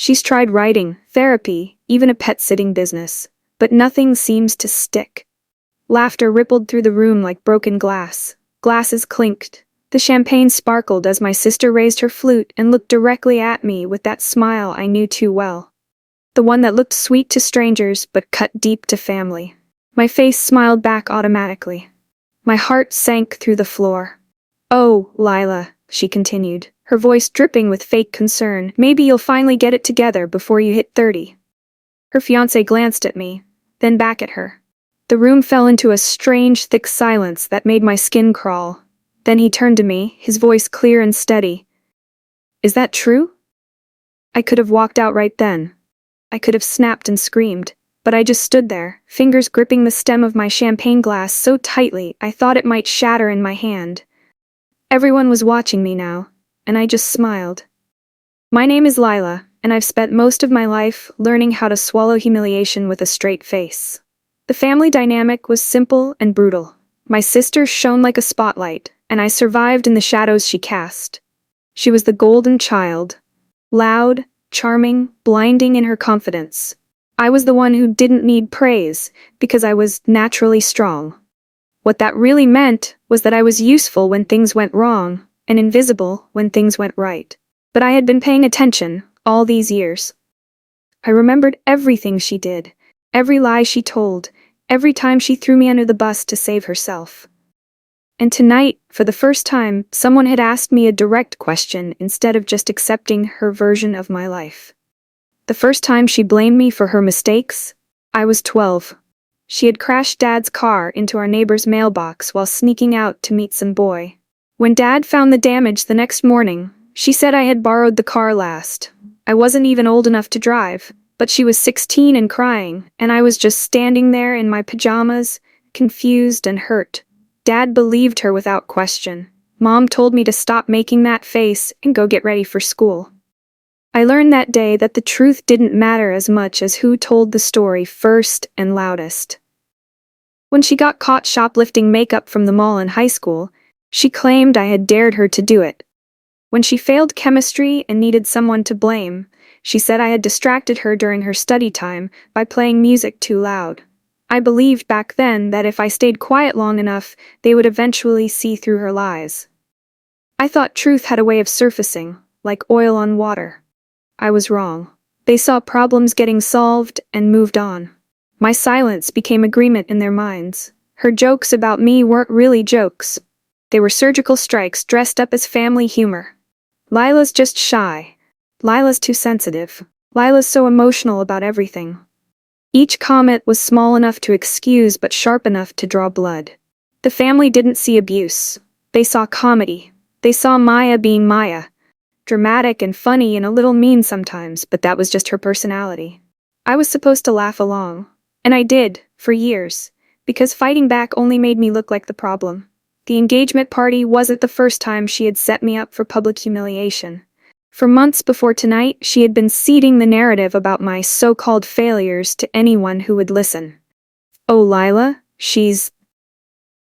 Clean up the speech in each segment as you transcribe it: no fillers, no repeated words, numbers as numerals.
She's tried writing, therapy, even a pet-sitting business, but nothing seems to stick. Laughter rippled through the room like broken glass. Glasses clinked. The champagne sparkled as my sister raised her flute and looked directly at me with that smile I knew too well. The one that looked sweet to strangers but cut deep to family. My face smiled back automatically. My heart sank through the floor. "Oh, Lila," she continued, her voice dripping with fake concern, "maybe you'll finally get it together before you hit 30. Her fiancé glanced at me, then back at her. The room fell into a strange, thick silence that made my skin crawl. Then he turned to me, his voice clear and steady. "Is that true?" I could have walked out right then. I could have snapped and screamed, but I just stood there, fingers gripping the stem of my champagne glass so tightly I thought it might shatter in my hand. Everyone was watching me now, and I just smiled. My name is Lila, and I've spent most of my life learning how to swallow humiliation with a straight face. The family dynamic was simple and brutal. My sister shone like a spotlight, and I survived in the shadows she cast. She was the golden child. Loud, charming, blinding in her confidence. I was the one who didn't need praise, because I was naturally strong. What that really meant was that I was useful when things went wrong, and invisible when things went right. But I had been paying attention all these years. I remembered everything she did, every lie she told, every time she threw me under the bus to save herself. And tonight, for the first time, someone had asked me a direct question instead of just accepting her version of my life. The first time she blamed me for her mistakes, I was 12. She had crashed Dad's car into our neighbor's mailbox while sneaking out to meet some boy. When Dad found the damage the next morning, she said I had borrowed the car last. I wasn't even old enough to drive, but she was 16 and crying, and I was just standing there in my pajamas, confused and hurt. Dad believed her without question. Mom told me to stop making that face and go get ready for school. I learned that day that the truth didn't matter as much as who told the story first and loudest. When she got caught shoplifting makeup from the mall in high school, she claimed I had dared her to do it. When she failed chemistry and needed someone to blame, she said I had distracted her during her study time by playing music too loud. I believed back then that if I stayed quiet long enough, they would eventually see through her lies. I thought truth had a way of surfacing, like oil on water. I was wrong. They saw problems getting solved and moved on. My silence became agreement in their minds. Her jokes about me weren't really jokes. They were surgical strikes dressed up as family humor. Lila's just shy. Lila's too sensitive. Lila's so emotional about everything. Each comment was small enough to excuse but sharp enough to draw blood. The family didn't see abuse. They saw comedy. They saw Maya being Maya. Dramatic and funny and a little mean sometimes, but that was just her personality. I was supposed to laugh along. And I did, for years, because fighting back only made me look like the problem. The engagement party wasn't the first time she had set me up for public humiliation. For months before tonight, she had been seeding the narrative about my so-called failures to anyone who would listen. "Oh, Lila, she's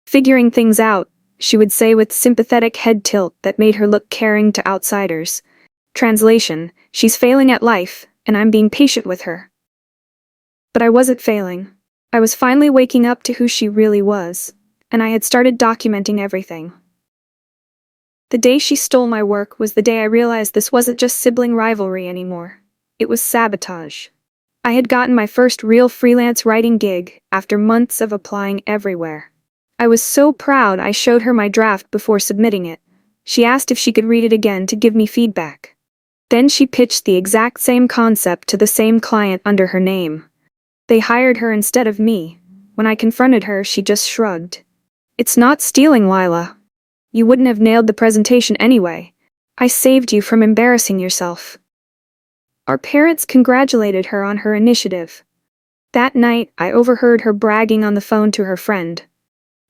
figuring things out," she would say with sympathetic head tilt that made her look caring to outsiders. Translation, she's failing at life, and I'm being patient with her. But I wasn't failing. I was finally waking up to who she really was, and I had started documenting everything. The day she stole my work was the day I realized this wasn't just sibling rivalry anymore. It was sabotage. I had gotten my first real freelance writing gig after months of applying everywhere. I was so proud I showed her my draft before submitting it. She asked if she could read it again to give me feedback. Then she pitched the exact same concept to the same client under her name. They hired her instead of me. When I confronted her, she just shrugged. "It's not stealing, Lila. You wouldn't have nailed the presentation anyway. I saved you from embarrassing yourself." Our parents congratulated her on her initiative. That night, I overheard her bragging on the phone to her friend.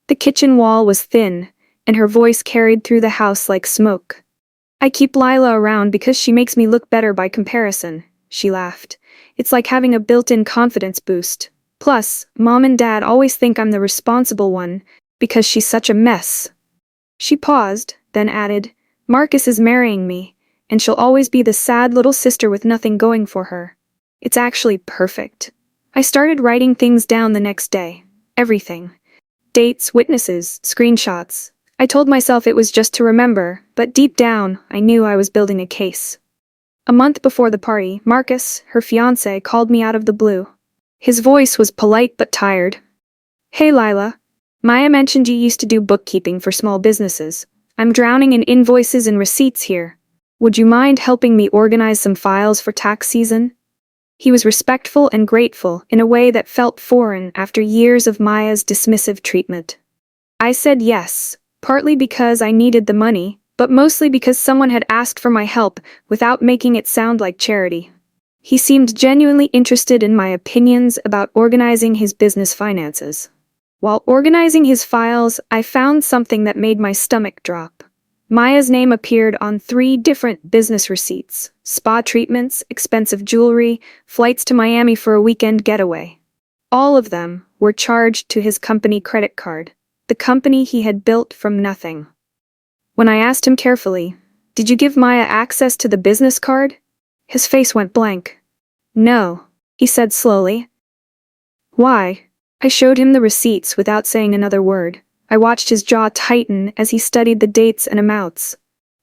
The kitchen wall was thin, and her voice carried through the house like smoke. "I keep Lila around because she makes me look better by comparison," she laughed. "It's like having a built-in confidence boost. Plus, Mom and Dad always think I'm the responsible one, because she's such a mess." She paused, then added, "Marcus is marrying me, and she'll always be the sad little sister with nothing going for her. It's actually perfect. I started writing things down the next day. Everything. Dates, witnesses, screenshots. I told myself it was just to remember, but deep down, I knew I was building a case. A month before the party, Marcus, her fiancé, called me out of the blue. His voice was polite but tired. "Hey Lila. Maya mentioned you used to do bookkeeping for small businesses. I'm drowning in invoices and receipts here. Would you mind helping me organize some files for tax season?" He was respectful and grateful in a way that felt foreign after years of Maya's dismissive treatment. I said yes, partly because I needed the money, but mostly because someone had asked for my help without making it sound like charity. He seemed genuinely interested in my opinions about organizing his business finances. While organizing his files, I found something that made my stomach drop. Maya's name appeared on 3 different business receipts: spa treatments, expensive jewelry, flights to Miami for a weekend getaway. All of them were charged to his company credit card, the company he had built from nothing. When I asked him carefully, "Did you give Maya access to the business card?" his face went blank. "No," he said slowly. "Why?" I showed him the receipts without saying another word. I watched his jaw tighten as he studied the dates and amounts.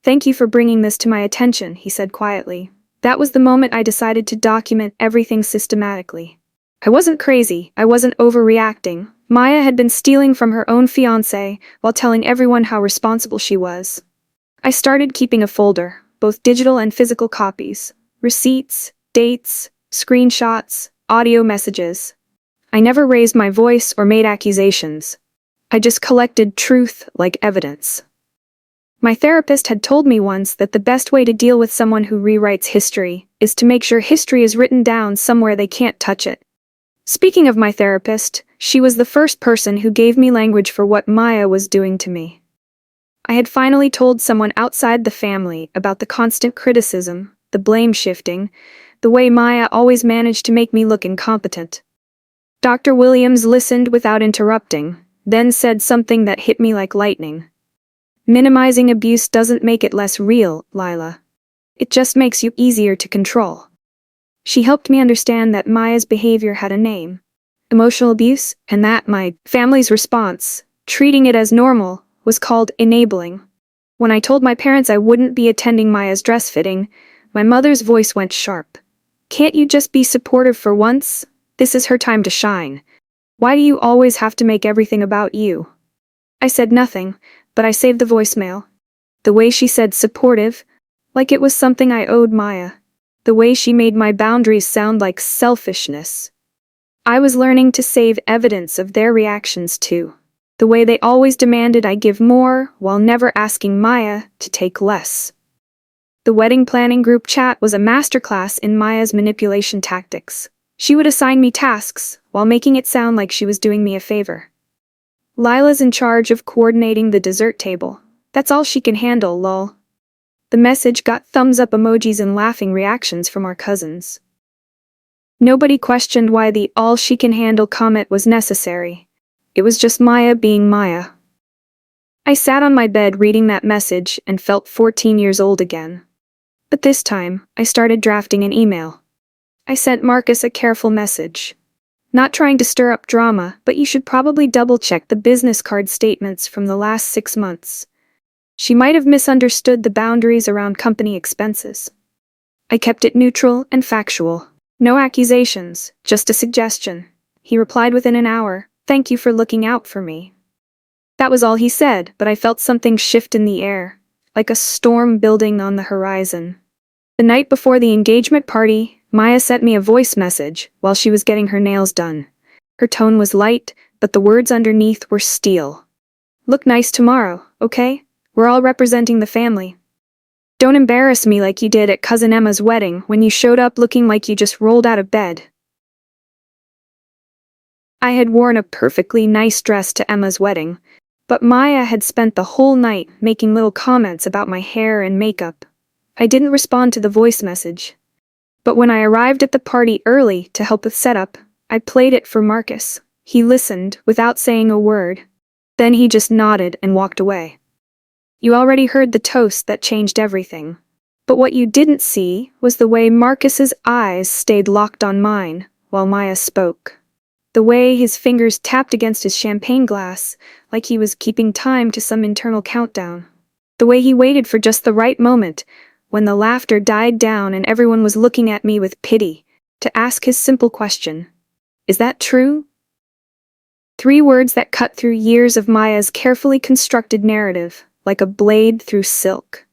"Thank you for bringing this to my attention," he said quietly. That was the moment I decided to document everything systematically. I wasn't crazy, I wasn't overreacting. Maya had been stealing from her own fiancé while telling everyone how responsible she was. I started keeping a folder, both digital and physical copies. Receipts, dates, screenshots, audio messages. I never raised my voice or made accusations. I just collected truth like evidence. My therapist had told me once that the best way to deal with someone who rewrites history is to make sure history is written down somewhere they can't touch it. Speaking of my therapist, she was the first person who gave me language for what Maya was doing to me. I had finally told someone outside the family about the constant criticism, the blame shifting, the way Maya always managed to make me look incompetent. Dr. Williams listened without interrupting, then said something that hit me like lightning. "Minimizing abuse doesn't make it less real, Lila. It just makes you easier to control." She helped me understand that Maya's behavior had a name: emotional abuse, and that my family's response, treating it as normal, was called enabling. When I told my parents I wouldn't be attending Maya's dress fitting, my mother's voice went sharp. "Can't you just be supportive for once? This is her time to shine. Why do you always have to make everything about you?" I said nothing, but I saved the voicemail. The way she said supportive, like it was something I owed Maya. The way she made my boundaries sound like selfishness. I was learning to save evidence of their reactions too. The way they always demanded I give more while never asking Maya to take less. The wedding planning group chat was a masterclass in Maya's manipulation tactics. She would assign me tasks, while making it sound like she was doing me a favor. "Lila's in charge of coordinating the dessert table. That's all she can handle, lol." The message got thumbs up emojis and laughing reactions from our cousins. Nobody questioned why the "all she can handle" comment was necessary. It was just Maya being Maya. I sat on my bed reading that message and felt 14 years old again. But this time, I started drafting an email. I sent Marcus a careful message. "Not trying to stir up drama, but you should probably double-check the business card statements from the last 6 months. She might have misunderstood the boundaries around company expenses." I kept it neutral and factual. No accusations, just a suggestion. He replied within an hour, "Thank you for looking out for me." That was all he said, but I felt something shift in the air, like a storm building on the horizon. The night before the engagement party, Maya sent me a voice message while she was getting her nails done. Her tone was light, but the words underneath were steel. "Look nice tomorrow, okay? We're all representing the family. Don't embarrass me like you did at Cousin Emma's wedding when you showed up looking like you just rolled out of bed." I had worn a perfectly nice dress to Emma's wedding, but Maya had spent the whole night making little comments about my hair and makeup. I didn't respond to the voice message. But when I arrived at the party early to help with setup, I played it for Marcus. He listened without saying a word. Then he just nodded and walked away. "You already heard the toast that changed everything. But what you didn't see was the way Marcus's eyes stayed locked on mine while Maya spoke. The way his fingers tapped against his champagne glass, like he was keeping time to some internal countdown. The way he waited for just the right moment, when the laughter died down and everyone was looking at me with pity, to ask his simple question. Is that true? 3 words that cut through years of Maya's carefully constructed narrative, like a blade through silk.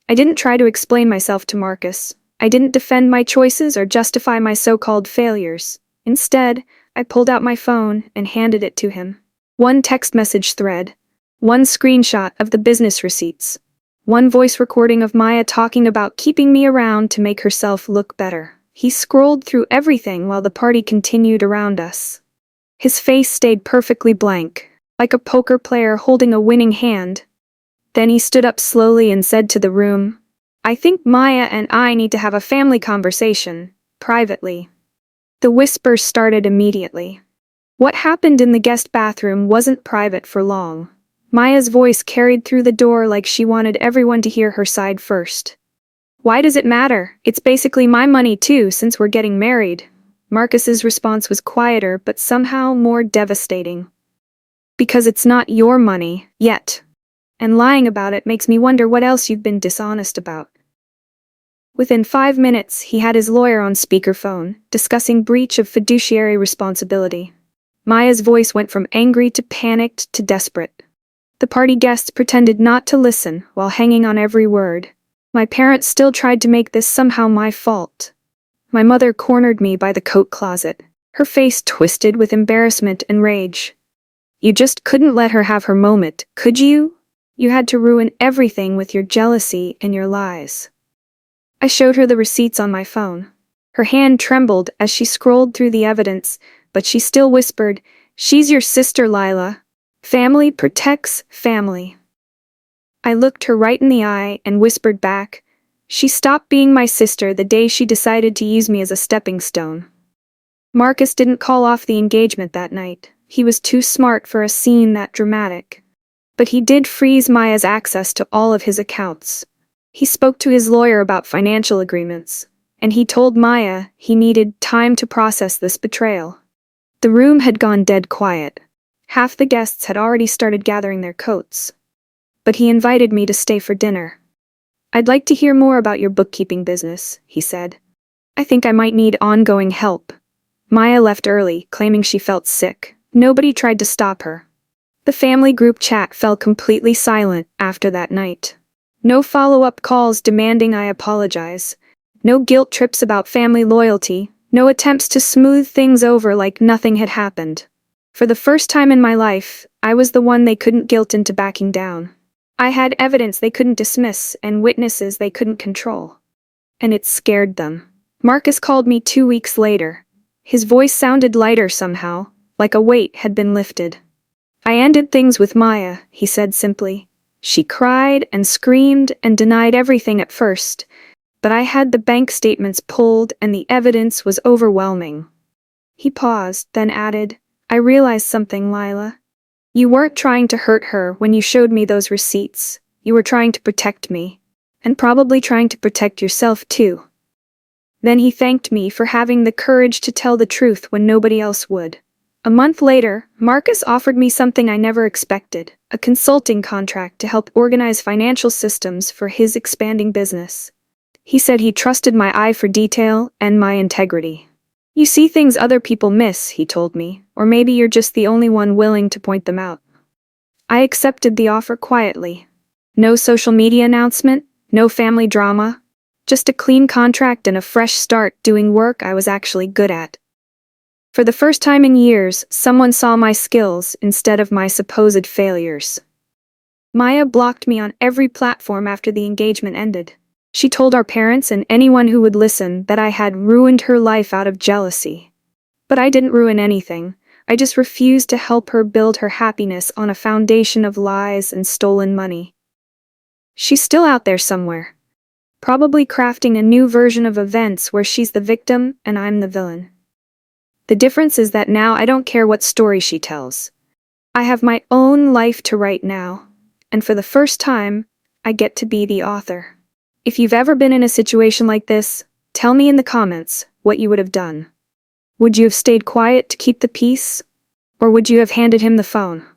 I didn't try to explain myself to Marcus. I didn't defend my choices or justify my so-called failures. Instead, I pulled out my phone and handed it to him. 1 text message thread, 1 screenshot of the business receipts, 1 voice recording of Maya talking about keeping me around to make herself look better. He scrolled through everything while the party continued around us. His face stayed perfectly blank, like a poker player holding a winning hand. Then he stood up slowly and said to the room, "I think Maya and I need to have a family conversation, privately." The whispers started immediately. What happened in the guest bathroom wasn't private for long. Maya's voice carried through the door like she wanted everyone to hear her side first. "Why does it matter? It's basically my money too, since we're getting married." Marcus's response was quieter but somehow more devastating. "Because it's not your money, yet. And lying about it makes me wonder what else you've been dishonest about." Within 5 minutes, he had his lawyer on speakerphone, discussing breach of fiduciary responsibility. Maya's voice went from angry to panicked to desperate. The party guests pretended not to listen while hanging on every word. My parents still tried to make this somehow my fault. My mother cornered me by the coat closet, her face twisted with embarrassment and rage. "You just couldn't let her have her moment, could you? You had to ruin everything with your jealousy and your lies." I showed her the receipts on my phone. Her hand trembled as she scrolled through the evidence, but she still whispered, "She's your sister, Lila. Family protects family." I looked her right in the eye and whispered back, "She stopped being my sister the day she decided to use me as a stepping stone." Marcus didn't call off the engagement that night. He was too smart for a scene that dramatic. But he did freeze Maya's access to all of his accounts. He spoke to his lawyer about financial agreements, and he told Maya he needed time to process this betrayal. The room had gone dead quiet. Half the guests had already started gathering their coats. But he invited me to stay for dinner. "I'd like to hear more about your bookkeeping business," he said. "I think I might need ongoing help." Maya left early, claiming she felt sick. Nobody tried to stop her. The family group chat fell completely silent after that night. No follow-up calls demanding I apologize. No guilt trips about family loyalty. No attempts to smooth things over like nothing had happened. For the first time in my life, I was the one they couldn't guilt into backing down. I had evidence they couldn't dismiss and witnesses they couldn't control. And it scared them. Marcus called me 2 weeks later. His voice sounded lighter somehow, like a weight had been lifted. "I ended things with Maya," he said simply. "She cried and screamed and denied everything at first, but I had the bank statements pulled and the evidence was overwhelming." He paused, then added, "I realized something, Lila. You weren't trying to hurt her when you showed me those receipts. You were trying to protect me. And probably trying to protect yourself too." Then he thanked me for having the courage to tell the truth when nobody else would. A month later, Marcus offered me something I never expected, a consulting contract to help organize financial systems for his expanding business. He said he trusted my eye for detail and my integrity. "You see things other people miss," he told me, "or maybe you're just the only one willing to point them out." I accepted the offer quietly. No social media announcement, no family drama, just a clean contract and a fresh start doing work I was actually good at. For the first time in years, someone saw my skills instead of my supposed failures. Maya blocked me on every platform after the engagement ended. She told our parents and anyone who would listen that I had ruined her life out of jealousy. But I didn't ruin anything. I just refused to help her build her happiness on a foundation of lies and stolen money. She's still out there somewhere, probably crafting a new version of events where she's the victim and I'm the villain. The difference is that now I don't care what story she tells. I have my own life to write now, and for the first time, I get to be the author. If you've ever been in a situation like this, tell me in the comments what you would have done. Would you have stayed quiet to keep the peace? Or would you have handed him the phone?